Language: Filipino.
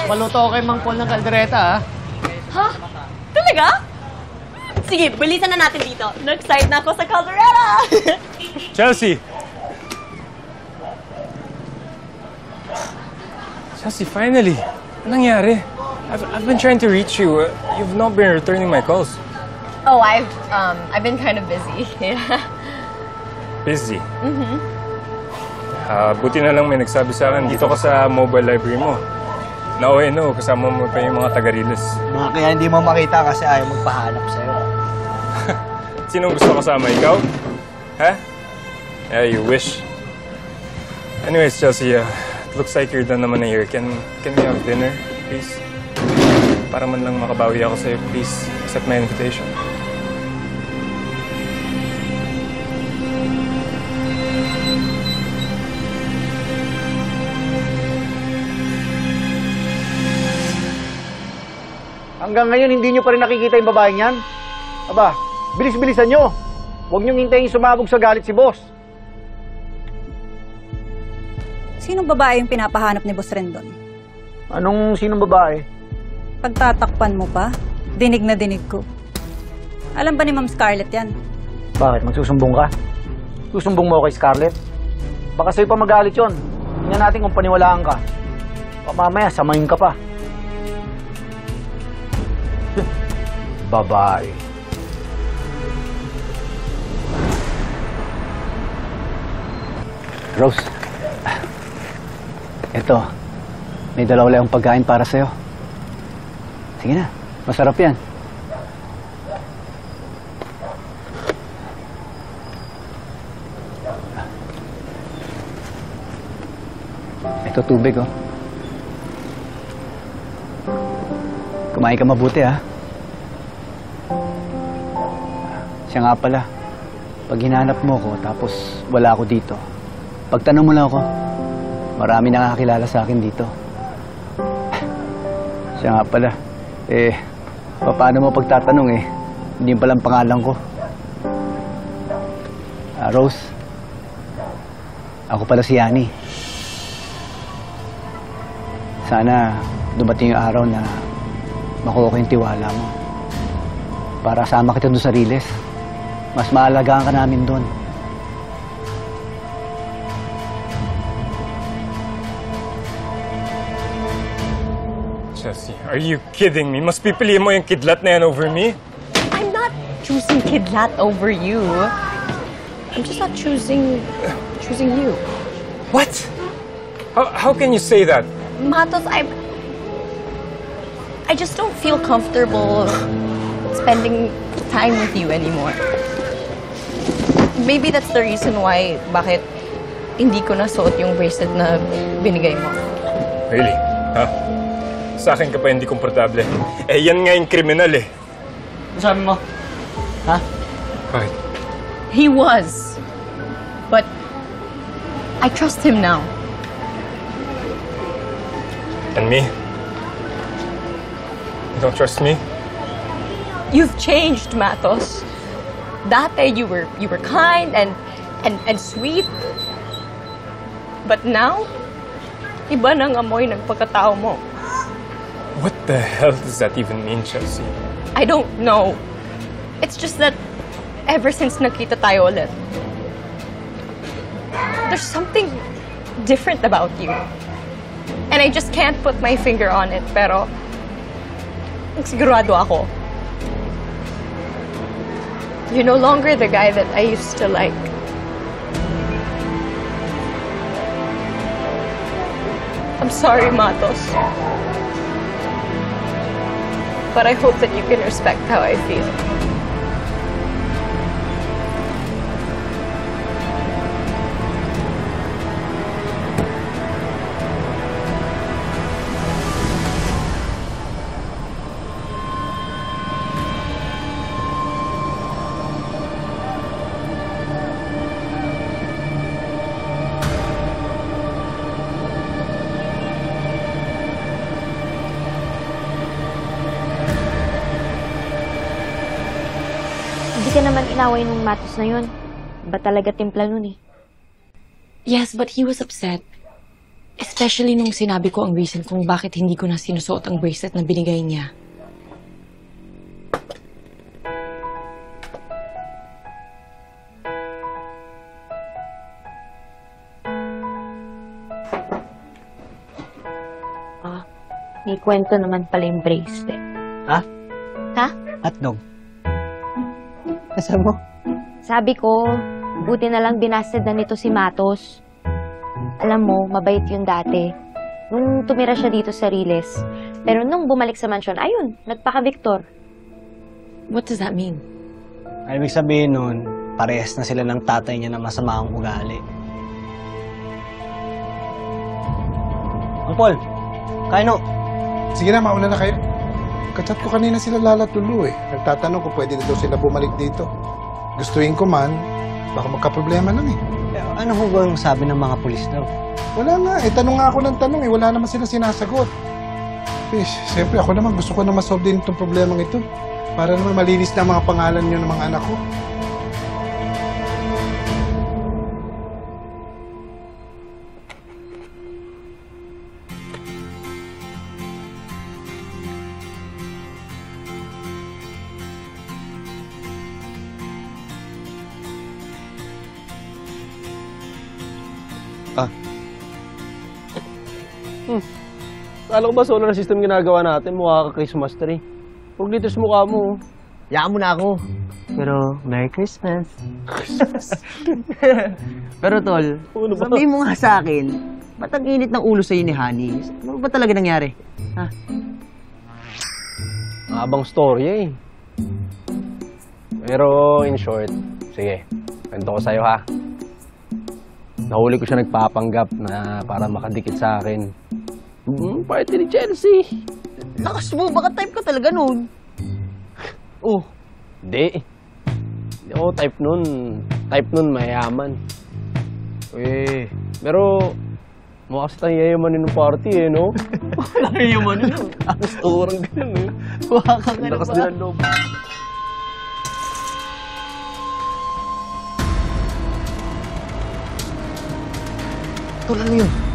Paluto ko kay Mang Paul ng kaldereta, ha? Ha? Talaga? Sige, bilisan na natin dito. Na-excite na ako sa caldereta! Chelsea! Chelsea, finally! Anong nangyari? I've been trying to reach you. You've not been returning my calls. Oh, I've been kind of busy. Busy? Buti na lang may nagsabi sa akin, dito ka sa mobile library mo. Now I know, kasama mo pa yung mga taga-Riles. Mga kaya hindi mo makita kasi ayaw magpahanap sa'yo. Sinong gusto kasama? Ikaw? Ha? Yeah, you wish. Anyways, Chelsea, it looks like you're done naman na here. Can we have dinner, please? Para man lang makabawi ako sa'yo, please accept my invitation. Hanggang ngayon, hindi nyo pa rin nakikita yung babaeng yan? Aba, bilis-bilisan nyo. Huwag nyo hintayin sumabog sa galit si boss. Sinong babae yung pinapahanap ni Boss Rendon? Anong sinong babae? Pagtatakpan mo pa, dinig na dinig ko. Alam ba ni Ma'am Scarlett yan? Bakit? Magsusumbong ka? Susumbong mo kay Scarlett? Baka sa'yo pa magalit yun. Tingnan natin kung paniwalaan ka. O mamaya, samayin ka pa. Babae. Rose, eto, may dalawa lang pagkain para sa'yo. Sige na, masarap yan. Ito tubig, oh. Kumain ka mabuti, ha? Siya nga pala, pag hinanap mo ko tapos wala ako dito, pagtanong mo lang ako, marami nakakakilala sa akin dito. Siya nga pala, paano mo pagtatanong hindi palang pangalan ko. Rose, ako pala si Yani. Sana dumating yung araw na makuha ko yung tiwala mo. Para sama kita doon sa Riles. Mas maalagaan ka namin doon. Chelsea, are you kidding me? Mas pipiliin mo yung kidlat na yan over me? I'm not choosing Kidlat over you. I'm just not choosing you. What? How can you say that? Matos, I just don't feel comfortable spending time with you anymore. Maybe that's the reason why bakit hindi ko nasuot yung bracelet na binigay mo. Really? Ha? Sa akin ka pa hindi komportable. Yan nga yung kriminal Ano sabi mo? Ha? Bakit? He was. But I trust him now. And me? You don't trust me? You've changed, Matos. Dati you were kind and sweet. But now, iba nang amoy ng pagkatao mo. What the hell does that even mean, Chelsea? I don't know. It's just that ever since nakita tayo ulit, there's something different about you. And I just can't put my finger on it, pero sigurado ako. You're no longer the guy that I used to like. I'm sorry, Matos. But I hope that you can respect how I feel. Hindi ka naman inaway nung Matos na yun. Ba talaga timpla nun eh? Yes, but he was upset. Especially nung sinabi ko ang reason kung bakit hindi ko na sinusuot ang bracelet na binigay niya. May kwento naman pala yung bracelet. Ha? Ha? Hotdog. Kasama mo? Sabi ko, buti na lang binasted na nito si Matos. Alam mo, mabait yun dati. Nung tumira siya dito sa Riles. Pero nung bumalik sa mansyon, ayun, nagpaka-Victor. What does that mean? Ay, ibig sabihin nun, parehas na sila ng tatay niya na masama ang ugali. Ang Paul, kain o. Sige na, mauna na kayo. Kachat ko kanina sila Lala at Lulu eh. Nagtatanong kung pwede na daw sila bumalik dito. Gustuin ko man, baka magka-problema lang eh. Ano ho ba ang sabi ng mga pulis daw? Wala nga eh, tanong nga ako ng tanong eh. Wala naman sila sinasagot. Eh, siyempre ako naman gusto ko na masolve din itong problemang ito. Para naman malinis na ang mga pangalan nyo ng mga anak ko. Kala ko ba solar system ginagawa natin? Mukha ka Christmas tree. Huwag dito sa mukha mo. Yaan mo na ako. Pero, Merry Christmas. Pero Tol, Ano ba? sabihin mo nga sa akin, ba't ang init ng ulo sa'yo ni Honey? Ano ba talaga nangyari? Ha? Habang storya eh. Pero in short, sige, kwento ko sa'yo ha. Nahuli ko siya nagpapanggap na para makadikit sa akin. Party ni Chelsea. Lakas mo, baka type ka talaga nun. Oh, hindi. Hindi ako type nun. Type nun mayaman. Eh, pero mukha kasi tayong yayamanin ng party eh, no? Wala yung ano. Restaurant ganun eh. Waka ka na Lakas ba? din ang loob. Tol, ano yun?